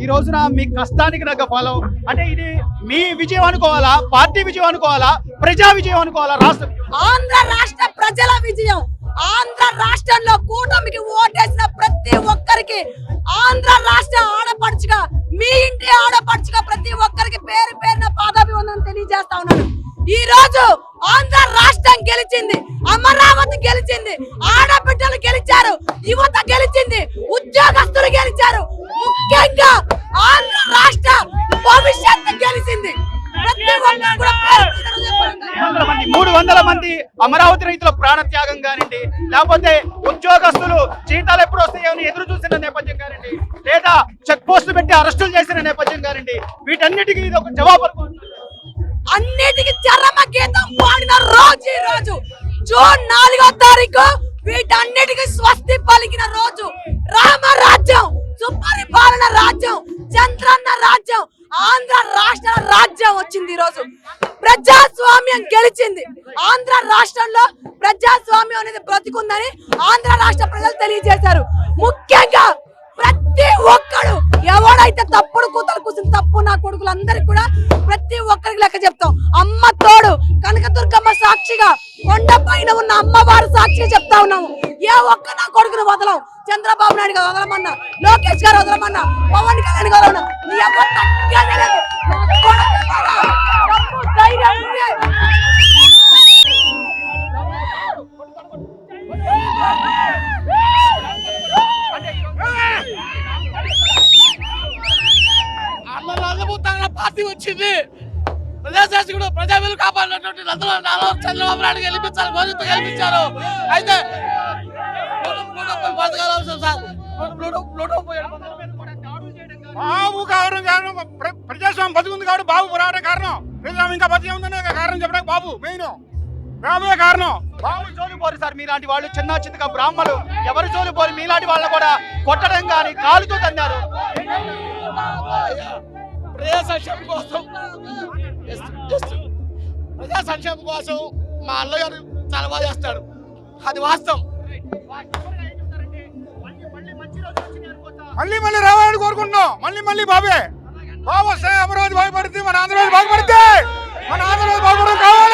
ఈ రోజున మీ కష్టానికి తగ్గ ఫలం అంటే ఇది మీ విజయం అనుకోవాలా, పార్టీ విజయం అనుకోవాలా, ప్రజా విజయం అనుకోవాలా, రాష్ట్ర ఆంధ్ర రాష్ట్ర ప్రజల విజయం. ఆంధ్ర రాష్ట్రంలో కూటమికి ఓటేసిన ప్రతి ఒక్కరికి ఆంధ్ర రాష్ట్ర ఆడపడుచుగా, మీ ఇంటి ఆడపడుచుగా ప్రతి ఒక్కరికి పేరు పేరున పాదాభివందనం తెలియజేస్తా ఉన్నాను. ఈ రోజు ఆంధ్ర రాష్ట్రం గెలిచింది, అమరావతి గెలిచింది, ఆడబిడ్డలు గెలిచారు, యువత గెలిచింది, ఉద్యోగస్తులు గెలిచారు, ముఖ్యంగా ఆంధ్ర రాష్ట్ర భవిష్యత్తు గెలిచింది. ప్రతి ఒక్కరు కూడా పేరు పేరున 300 మంది అమరావతి రైతుల ప్రాణ త్యాగం కానివ్వండి, లేకపోతే ఉద్యోగస్తులు జీతాలు ఎప్పుడు వస్తాయని ఎదురు చూసిన నేపథ్యం కానివ్వండి, లేదా చెక్ పోస్టులు పెట్టి అరెస్టులు చేసిన నేపథ్యం కానివ్వండి, వీటన్నిటికీ ఇది ఒక జవాబు అనుకుంటున్నాను. అన్నిటికీ చరమ గీతం పాడిన రోజు ఈ రోజు జూన్ 4వ తారీఖు వీటన్నిటికీ స్వస్తి పలికిన రోజు. రామరాజ్యం, సుపరిపాలన రాజ్యం, చంద్రన్న రాజ్యం, ఆంధ్ర రాష్ట్ర రాజ్యం వచ్చింది. ఈ రోజు ప్రజాస్వామ్యం గెలిచింది. ఆంధ్ర రాష్ట్రంలో ప్రజాస్వామ్యం అనేది బ్రతికుందని ఆంధ్ర రాష్ట్ర ప్రజలు తెలియజేశారు. ముఖ్యంగా ప్రతి ఒక్కడు ఎవడైతే తప్పుడు కూతురు కూర్చుని తప్పు నా కొడుకులందరికీ కూడా ప్రతి ఒక్కరికి లెక్క చెప్తాం. అమ్మ తోడు, కనకదుర్గమ్మ సాక్షిగా, కొండ పైన ఉన్న అమ్మవారు సాక్షిగా చెప్తా ఉన్నాము. ఏ ఒక్క నా కొడుకును వదలం. చంద్రబాబు నాయుడు గారు వదలమన్నా, లోకేష్ గారు వదలమన్నా, పవన్ కళ్యాణ్ గారు వదలమన్నా, నీ ఎవరు తగ్గేదే లేదు. నా కొడుకు కదా, డబ్బు, ధైర్యం ఉంటే పార్టీ వచ్చింది. ప్రజాశాసకుడు ప్రజా విలువ కాపాడినటువంటి చంద్రబాబు నాయుడు గెలిపించారు, గోవింద్ గెలిపించారు. అయితే బాబు కారణం ప్రజాస్వామ్యం బతుకుంది కాబట్టి బాబు పోరాడే కారణం. ప్రజాస్వామ్యం ఇంకా బతికే ఉందనే కారణం చెప్పడానికి బాబు మెయిన్ బాబే కారణం. బాబు జోలు పోరు సార్, మీలాంటి వాళ్ళు చిన్న చిన్నగా బ్రాహ్మణులు ఎవరు జోలు పోరు, మీలాంటి వాళ్ళని కూడా కొట్టడం కానీ కాలుతో తన్నారు. ప్రజా సంక్షేమం కోసం ప్రజా సంక్షేమం కోసం మా అన్నగారు చాలా బాగా చేస్తాడు, అది వాస్తవం. మళ్ళీ మళ్ళీ రావాలని కోరుకుంటున్నాం. మళ్ళీ బాబే బాబు వస్తే అమరావతి బాగుపడుతుంది, మన ఆంధ్రప్రదేశ్ బాగుపడుతుంది, మన ఆంధ్రప్రదేశ్ బాగుపడడం కావాలి.